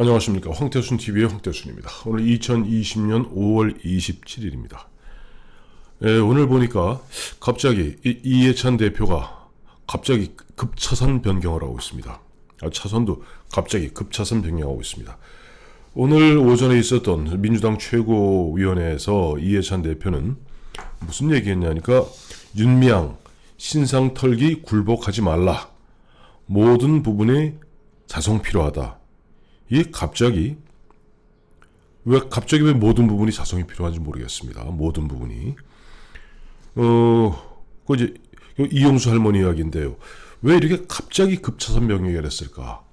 안녕하십니까. 황태순 TV의 황태순입니다. 오늘 2020년 5월 27일입니다. 오늘 보니까 갑자기 이해찬 대표가 갑자기 급차선 변경을 하고 있습니다. 차선도 갑자기 급차선 변경하고 있습니다. 오늘 오전에 있었던 민주당 최고위원회에서 이해찬 대표는 무슨 얘기했냐니까 윤미향 신상 털기 굴복하지 말라. 모든 부분에 자성 필요하다. 이게 갑자기 왜 모든 부분이 자성이 필요한지 모르겠습니다. 모든 부분이 그 이제 이용수 할머니 이야기인데요. 왜 이렇게 갑자기 급차선 변경을 했을까?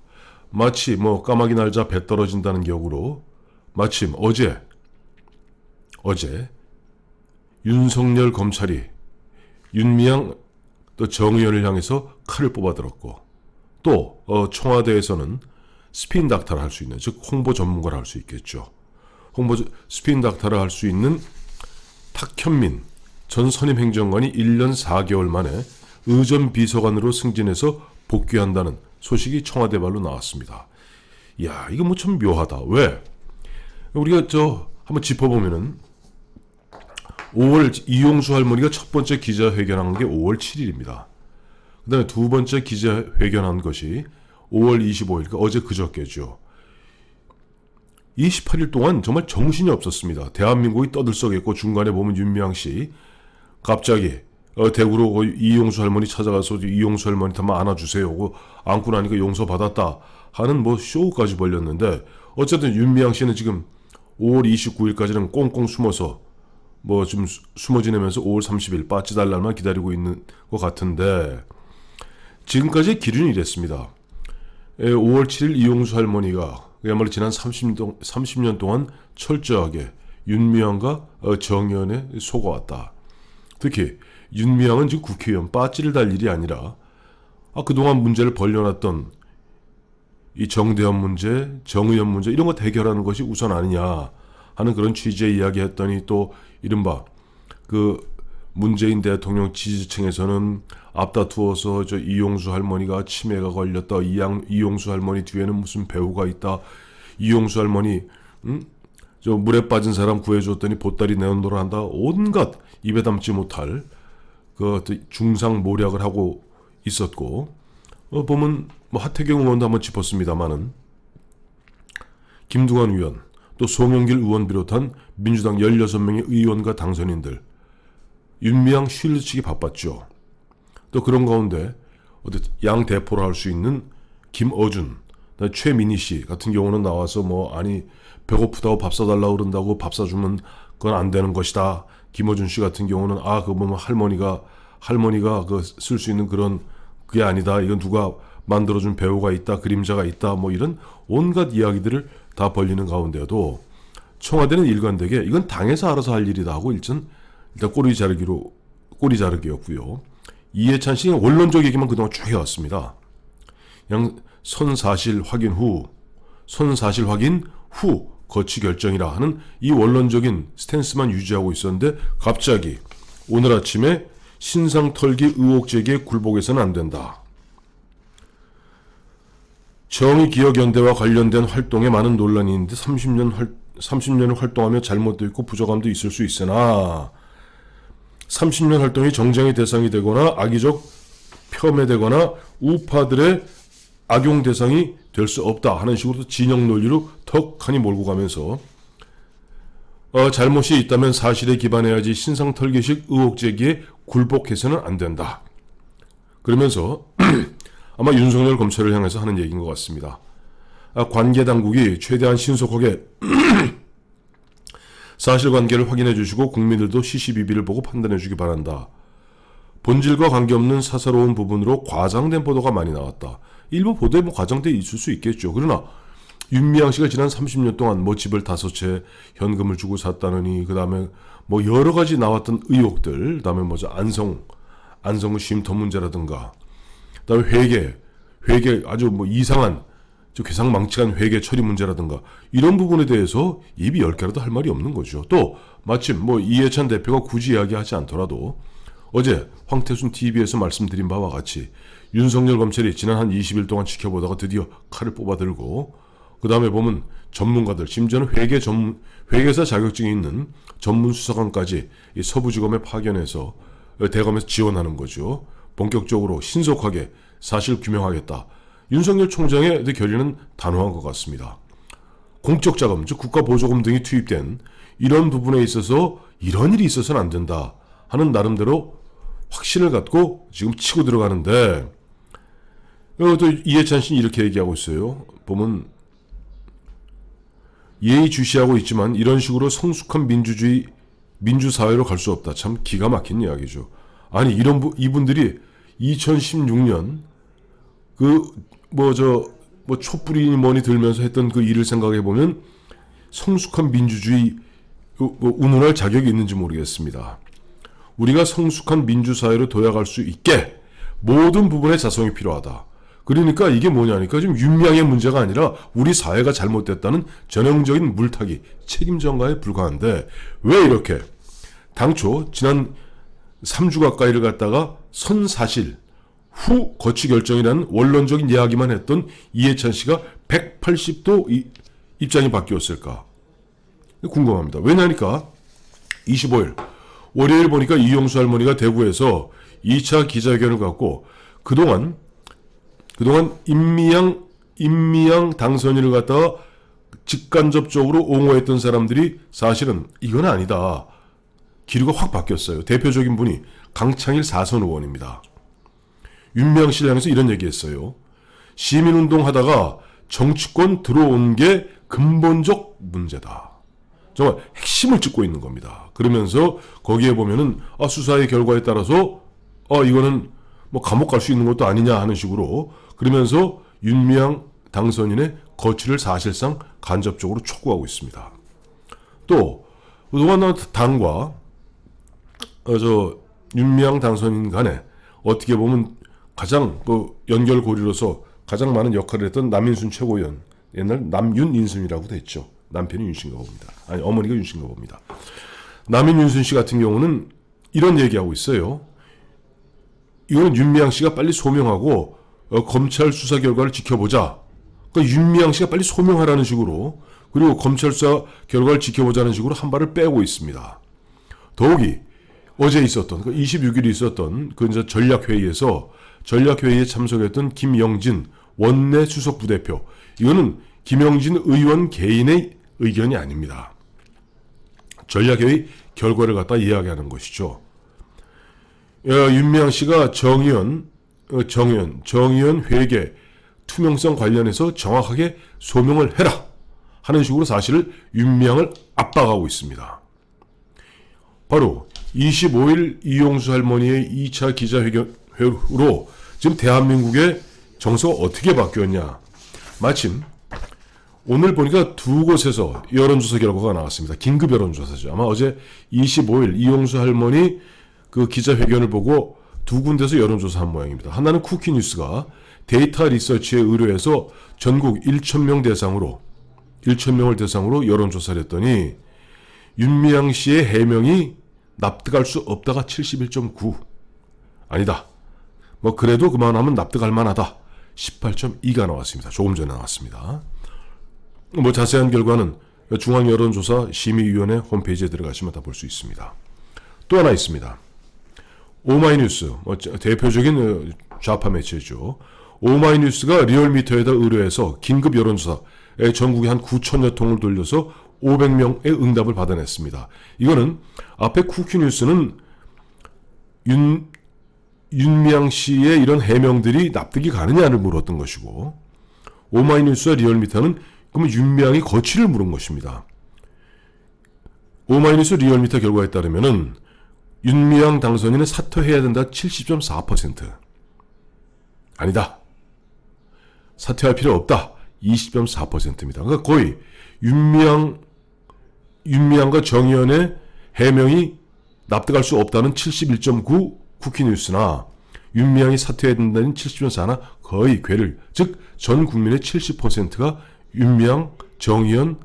마치 뭐 까마귀 날자 배 떨어진다는 격으로 마침 어제 윤석열 검찰이 윤미향 또 정의연을 향해서 칼을 뽑아들었고 또 청와대에서는 스피인 닥터를 할 수 있는, 즉 홍보 전문가를 할 수 있겠죠. 스피인 닥터를 할 수 있는 탁현민 전 선임행정관이 1년 4개월 만에 의전 비서관으로 승진해서 복귀한다는 소식이 청와대 발로 나왔습니다. 이야, 이거 뭐 참 묘하다. 왜? 우리가 한번 짚어보면은 5월 이용수 할머니가 첫 번째 기자회견한 게 5월 7일입니다. 그 다음에 두 번째 기자회견한 것이 5월 25일, 그러니까 어제 그저께죠. 28일 동안 정말 정신이 없었습니다. 대한민국이 떠들썩했고 중간에 보면 윤미향 씨 갑자기 대구로 이용수 할머니 찾아가서 이용수 할머니 한번 안아주세요. 안고 나니까 용서받았다 하는 뭐 쇼까지 벌렸는데 어쨌든 윤미향 씨는 지금 5월 29일까지는 꽁꽁 숨어서 뭐 좀 숨어 지내면서 5월 30일 빠찌달 날만 기다리고 있는 것 같은데 지금까지 기준이 이랬습니다. 5월 7일 이용수 할머니가 그야말로 지난 30년 동안 철저하게 윤미향과 정의연에 속아왔다. 특히 윤미향은 지금 국회의원 빠찌를 달 일이 아니라 그동안 문제를 벌려놨던 이 정대현 문제, 정의연 문제 이런 거 해결하는 것이 우선 아니냐 하는 그런 취지의 이야기했더니 또 이른바 그 문재인 대통령 지지층에서는 앞다투어서 이용수 할머니가 치매가 걸렸다. 이용수 할머니 뒤에는 무슨 배우가 있다. 이용수 할머니 물에 빠진 사람 구해줬더니 보따리 내놓으라 한다. 온갖 입에 담지 못할 그 중상모략을 하고 있었고 보면 뭐 하태경 의원도 한번 짚었습니다마는 김두관 의원 또 송영길 의원 비롯한 민주당 16명의 의원과 당선인들 윤미향 쉴드치기 바빴죠. 또 그런 가운데 양 대포를 할 수 있는 김어준, 최민희 씨 같은 경우는 나와서 배고프다고 밥 사달라고 그런다고 밥 사주면 그건 안 되는 것이다. 김어준 씨 같은 경우는 그거 보면 할머니가 쓸 수 있는 그런 그게 아니다. 이건 누가 만들어준 배우가 있다. 그림자가 있다. 뭐 이런 온갖 이야기들을 다 벌리는 가운데도 청와대는 일관되게 이건 당에서 알아서 할 일이다 하고 일단 꼬리 자르기였고요. 이해찬 씨는 원론적 얘기만 그동안 쭉 해왔습니다. 그냥 선사실 확인 후 거치 결정이라 하는 이 원론적인 스탠스만 유지하고 있었는데 갑자기 오늘 아침에 신상 털기 의혹 제기에 굴복해서는 안 된다. 정의기억연대와 관련된 활동에 많은 논란이 있는데 30년을 활동하며 잘못도 있고 부족함도 있을 수 있으나 30년 활동이 정쟁의 대상이 되거나 악의적 폄훼되거나 우파들의 악용 대상이 될 수 없다 하는 식으로 진영 논리로 턱하니 몰고 가면서 잘못이 있다면 사실에 기반해야지 신상 털기식 의혹 제기에 굴복해서는 안 된다. 그러면서 아마 윤석열 검찰을 향해서 하는 얘기인 것 같습니다. 관계 당국이 최대한 신속하게 사실관계를 확인해 주시고 국민들도 시시비비를 보고 판단해 주기 바란다. 본질과 관계없는 사사로운 부분으로 과장된 보도가 많이 나왔다. 일부 보도에 과장돼 있을 수 있겠죠. 그러나 윤미향 씨가 지난 30년 동안 집을 5채 현금을 주고 샀다느니 그 다음에 여러 가지 나왔던 의혹들, 그 다음에 안성의 쉼터 문제라든가, 그 다음에 회계 아주 이상한 괴상망측한 회계 처리 문제라든가 이런 부분에 대해서 입이 10개라도 할 말이 없는 거죠. 또 마침 이해찬 대표가 굳이 이야기하지 않더라도 어제 황태순 TV에서 말씀드린 바와 같이 윤석열 검찰이 지난 한 20일 동안 지켜보다가 드디어 칼을 뽑아들고 그 다음에 보면 전문가들, 심지어는 회계사 자격증이 있는 전문 수사관까지 이 서부지검에 파견해서 대검에서 지원하는 거죠. 본격적으로 신속하게 사실 규명하겠다. 윤석열 총장의 결의는 단호한 것 같습니다. 공적 자금, 즉 국가보조금 등이 투입된 이런 부분에 있어서 이런 일이 있어서는 안 된다 하는 나름대로 확신을 갖고 지금 치고 들어가는데, 또 이해찬 씨는 이렇게 얘기하고 있어요. 보면 예의주시하고 있지만 이런 식으로 성숙한 민주사회로 갈 수 없다. 참 기가 막힌 이야기죠. 아니 이분들이 2016년 촛불이 뭐니 들면서 했던 그 일을 생각해 보면 성숙한 민주주의 운운할 자격이 있는지 모르겠습니다. 우리가 성숙한 민주사회로 도약할 수 있게 모든 부분에 자성이 필요하다. 그러니까 이게 뭐냐니까 지금 윤미향의 문제가 아니라 우리 사회가 잘못됐다는 전형적인 물타기, 책임 전가에 불과한데 왜 이렇게 당초 지난 3주 가까이를 갖다가 선사실 후 거취 결정이라는 원론적인 이야기만 했던 이해찬 씨가 180도 입장이 바뀌었을까 궁금합니다. 왜냐니까 25일 월요일 보니까 이용수 할머니가 대구에서 2차 기자회견을 갖고 그동안 임미양 당선인을 갖다가 직간접적으로 옹호했던 사람들이 사실은 이건 아니다. 기류가 확 바뀌었어요. 대표적인 분이 강창일 4선 의원입니다. 윤미향 씨를 향해서 이런 얘기했어요. 시민운동 하다가 정치권 들어온 게 근본적 문제다. 정말 핵심을 짚고 있는 겁니다. 그러면서 거기에 보면은 수사의 결과에 따라서 이거는 뭐 감옥 갈 수 있는 것도 아니냐 하는 식으로 그러면서 윤미향 당선인의 거취를 사실상 간접적으로 촉구하고 있습니다. 또 그동안 당과 윤미향 당선인 간에 어떻게 보면 가장 연결고리로서 가장 많은 역할을 했던 남인순 최고위원, 옛날 남윤인순이라고도 했죠. 남편이 윤씨인가 봅니다. 아니 어머니가 윤씨인가 봅니다. 남인윤순 씨 같은 경우는 이런 얘기하고 있어요. 이거는 윤미향 씨가 빨리 소명하고 검찰 수사 결과를 지켜보자. 그러니까 윤미향 씨가 빨리 소명하라는 식으로 그리고 검찰 수사 결과를 지켜보자는 식으로 한 발을 빼고 있습니다. 더욱이 어제 있었던 26일에 있었던 그 이제 전략회의에 참석했던 김영진 원내 수석 부대표, 이거는 김영진 의원 개인의 의견이 아닙니다. 전략회의 결과를 갖다 이야기하는 것이죠. 윤미향 씨가 정의원 회계 투명성 관련해서 정확하게 소명을 해라 하는 식으로 사실을 윤미향을 압박하고 있습니다. 바로 25일 이용수 할머니의 2차 기자회견으로 지금 대한민국의 정서가 어떻게 바뀌었냐. 마침 오늘 보니까 두 곳에서 여론조사 결과가 나왔습니다. 긴급 여론조사죠. 아마 어제 25일 이용수 할머니 그 기자회견을 보고 두 군데서 여론조사한 모양입니다. 하나는 쿠키뉴스가 데이터 리서치에 의뢰해서 전국 1,000명 대상으로 1,000명을 대상으로 여론조사를 했더니 윤미향 씨의 해명이 납득할 수 없다가 71.9, 아니다, 뭐 그래도 그만하면 납득할 만하다 18.2가 나왔습니다. 조금 전에 나왔습니다. 뭐 자세한 결과는 중앙여론조사 심의위원회 홈페이지에 들어가시면 다 볼 수 있습니다. 또 하나 있습니다. 오마이뉴스, 대표적인 좌파 매체죠. 오마이뉴스가 리얼미터에다 의뢰해서 긴급 여론조사에 전국에 한 9천여 통을 돌려서 500명의 응답을 받아냈습니다. 이거는 앞에 쿠키뉴스는 윤미향 씨의 이런 해명들이 납득이 가느냐를 물었던 것이고, 오마이뉴스와 리얼미터는 그러면 윤미향이 거취를 물은 것입니다. 오마이뉴스 리얼미터 결과에 따르면은 윤미향 당선인은 사퇴해야 된다 70.4%, 아니다, 사퇴할 필요 없다 20.4%입니다. 그러니까 거의 윤미향과 정의연의 해명이 납득할 수 없다는 71.9 쿠키뉴스나 윤미향이 사퇴해야 된다는 70.4나 거의 괴를, 즉 전 국민의 70%가 윤미향, 정의연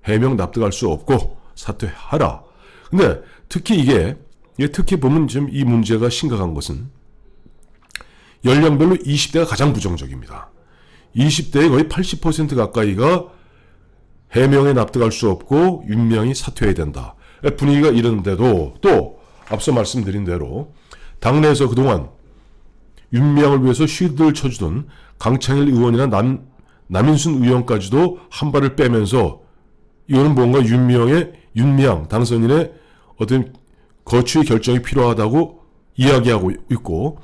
해명 납득할 수 없고 사퇴하라. 근데 특히 보면 지금 이 문제가 심각한 것은 연령별로 20대가 가장 부정적입니다. 20대의 거의 80% 가까이가 해명에 납득할 수 없고 윤미향이 사퇴해야 된다. 분위기가 이런데도 또 앞서 말씀드린 대로 당내에서 그동안 윤미향을 위해서 쉴드를 쳐주던 강창일 의원이나 남인순 의원까지도 한 발을 빼면서 이거는 뭔가 윤미향 당선인의 어떤 거취의 결정이 필요하다고 이야기하고 있고,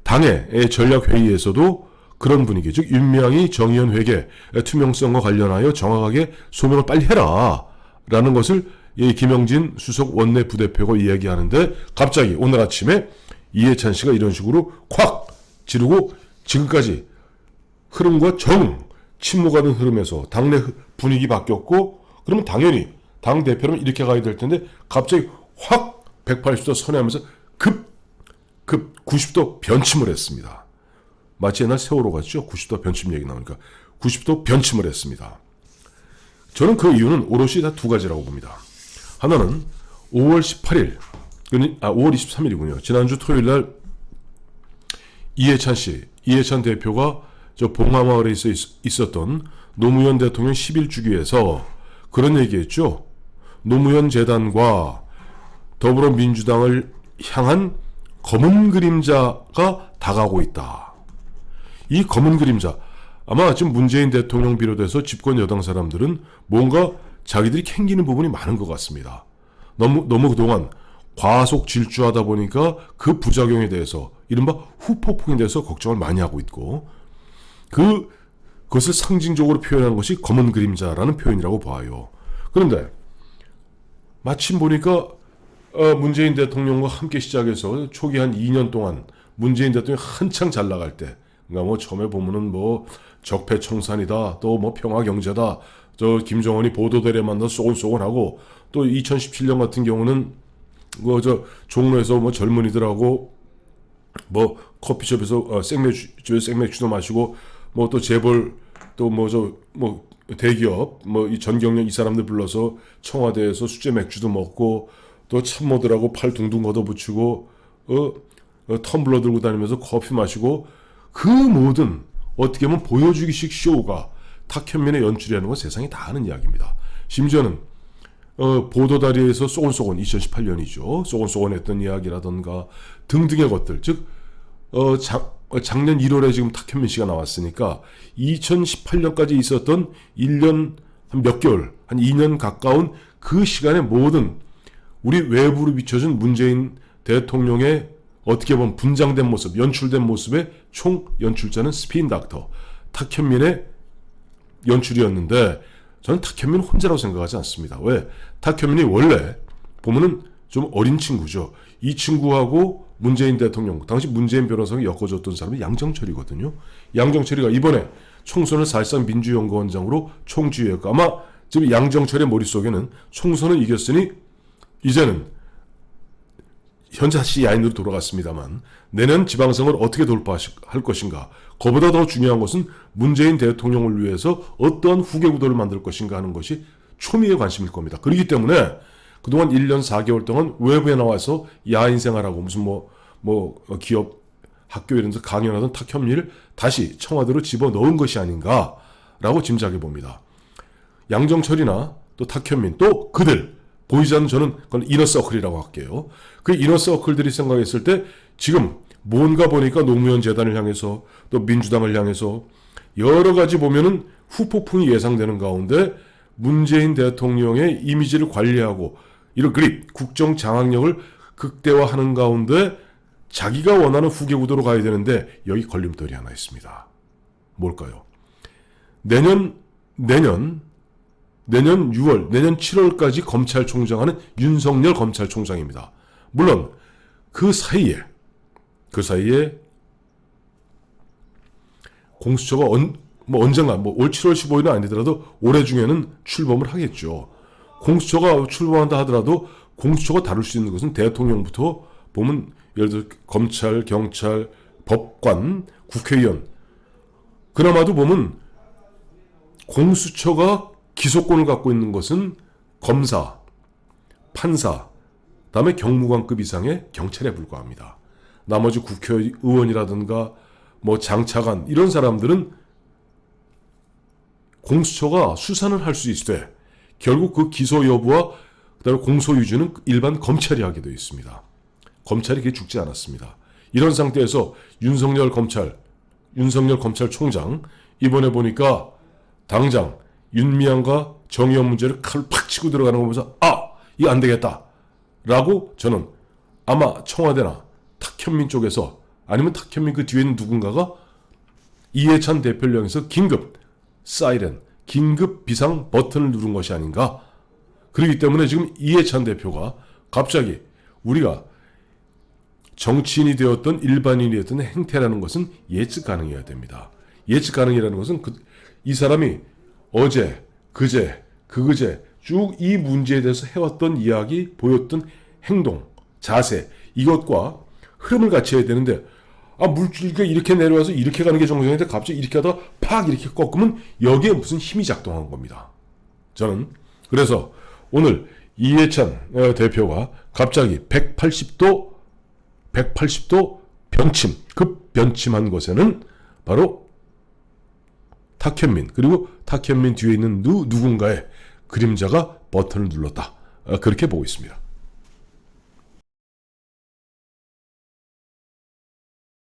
당의 전략회의에서도 그런 분위기, 즉 윤미향이 정의연 회계 투명성과 관련하여 정확하게 소명을 빨리 해라 라는 것을 김영진 수석 원내 부대표가 이야기하는데, 갑자기 오늘 아침에 이해찬 씨가 이런 식으로 콱 지르고 지금까지 흐름과 침묵하는 흐름에서 당내 분위기 바뀌었고, 그러면 당연히 당 대표는 이렇게 가야 될 텐데 갑자기 확 180도 선회하면서 급 90도 변침을 했습니다. 마치 옛날 세월호 같죠? 90도 변침 얘기 나오니까 90도 변침을 했습니다. 저는 그 이유는 오롯이 다 두 가지라고 봅니다. 하나는 5월 18일, 5월 23일이군요. 지난주 토요일 날 이해찬 대표가 저 봉화마을에 있었던 노무현 대통령 10일주기에서 그런 얘기했죠. 노무현 재단과 더불어민주당을 향한 검은 그림자가 다가오고 있다. 이 검은 그림자, 아마 지금 문재인 대통령 비롯해서 집권 여당 사람들은 뭔가 자기들이 캥기는 부분이 많은 것 같습니다. 너무 그동안 과속 질주하다 보니까 그 부작용에 대해서, 이른바 후폭풍에 대해서 걱정을 많이 하고 있고, 그것을 상징적으로 표현하는 것이 검은 그림자라는 표현이라고 봐요. 그런데 마침 보니까 문재인 대통령과 함께 시작해서 초기 한 2년 동안 문재인 대통령이 한창 잘 나갈 때, 그러니까 뭐 처음에 보면은 뭐 적폐청산이다, 또 뭐 평화경제다, 저 김정은이 보도대례 만나 쏘곤쏘곤하고, 또 2017년 같은 경우는 저 종로에서 뭐 젊은이들하고 뭐 커피숍에서 생맥주도 마시고, 뭐 또 재벌, 또 뭐 대기업 뭐 이 전경련 이 사람들 불러서 청와대에서 수제 맥주도 먹고, 또 참모들하고 팔 둥둥 걷어붙이고 텀블러 들고 다니면서 커피 마시고, 그 모든 어떻게 보면 보여주기식 쇼가 탁현민의 연출이라는 건 세상이 다 아는 이야기입니다. 심지어는 보도다리에서 쏘곤쏘곤 2018년이죠. 쏘곤쏘곤했던 이야기라던가 등등의 것들, 즉 작년 1월에 지금 탁현민 씨가 나왔으니까 2018년까지 있었던 1년 한 몇 개월, 한 2년 가까운 그 시간의 모든 우리 외부로 비춰진 문재인 대통령의 어떻게 보면 분장된 모습, 연출된 모습의 총 연출자는 스피인 닥터 탁현민의 연출이었는데, 저는 탁현민 혼자라고 생각하지 않습니다. 왜? 탁현민이 원래 보면은 좀 어린 친구죠. 이 친구하고 문재인 대통령, 당시 문재인 변호사가 엮어줬던 사람이 양정철이거든요. 양정철이가 이번에 총선을 사실상 민주연구원장으로 총지휘했고, 아마 지금 양정철의 머릿속에는 총선은 이겼으니 이제는 현재 다시 야인으로 돌아갔습니다만 내년 지방선거를 어떻게 돌파할 것인가, 그보다 더 중요한 것은 문재인 대통령을 위해서 어떠한 후계 구도를 만들 것인가 하는 것이 초미의 관심일 겁니다. 그렇기 때문에 그동안 1년 4개월 동안 외부에 나와서 야인 생활하고 무슨 기업 학교 이런 데서 강연하던 탁현민을 다시 청와대로 집어넣은 것이 아닌가라고 짐작해 봅니다. 양정철이나 또 탁현민, 또 그들 보이지 않는, 저는 그건 이너서클이라고 할게요. 그 이너서클들이 생각했을 때 지금 뭔가 보니까 노무현 재단을 향해서 또 민주당을 향해서 여러 가지 보면은 후폭풍이 예상되는 가운데 문재인 대통령의 이미지를 관리하고 이런 그립, 국정 장악력을 극대화하는 가운데 자기가 원하는 후계 구도로 가야 되는데 여기 걸림돌이 하나 있습니다. 뭘까요? 내년 6월, 내년 7월까지 검찰총장하는 윤석열 검찰총장입니다. 물론 그 사이에 공수처가 언젠가 올 7월 15일은 아니더라도 올해 중에는 출범을 하겠죠. 공수처가 출범한다 하더라도 공수처가 다룰 수 있는 것은 대통령부터 보면 예를 들어 검찰, 경찰, 법관, 국회의원, 그나마도 보면 공수처가 기소권을 갖고 있는 것은 검사, 판사, 다음에 경무관급 이상의 경찰에 불과합니다. 나머지 국회의원이라든가 뭐 장차관 이런 사람들은 공수처가 수사는 할 수 있을 때 결국 그 기소 여부와 그다음에 공소 유지는 일반 검찰이 하게 되어 있습니다. 검찰이 그게 죽지 않았습니다. 이런 상태에서 윤석열 검찰총장 이번에 보니까 당장 윤미향과 정의원 문제를 칼을 팍 치고 들어가는 거 보면서 이거 안 되겠다 라고 저는 아마 청와대나 탁현민 쪽에서 아니면 탁현민 그 뒤에 있는 누군가가 이해찬 대표를 향해서 긴급 사이렌, 긴급 비상 버튼을 누른 것이 아닌가. 그렇기 때문에 지금 이해찬 대표가 갑자기 우리가 정치인이 되었던 일반인이 되었던 행태라는 것은 예측 가능해야 됩니다. 예측 가능이라는 것은 이 사람이 어제, 그제, 그그제 쭉 이 문제에 대해서 해왔던 이야기, 보였던 행동, 자세 이것과 흐름을 같이 해야 되는데 물줄기가 이렇게 내려와서 이렇게 가는 게 정상인데 갑자기 이렇게 하다가 팍 이렇게 꺾으면 여기에 무슨 힘이 작동한 겁니다. 저는 그래서 오늘 이해찬 대표가 갑자기 180도 변침, 급 변침한 것에는 바로 탁현민 그리고 탁현민 뒤에 있는 누군가의 그림자가 버튼을 눌렀다. 그렇게 보고 있습니다.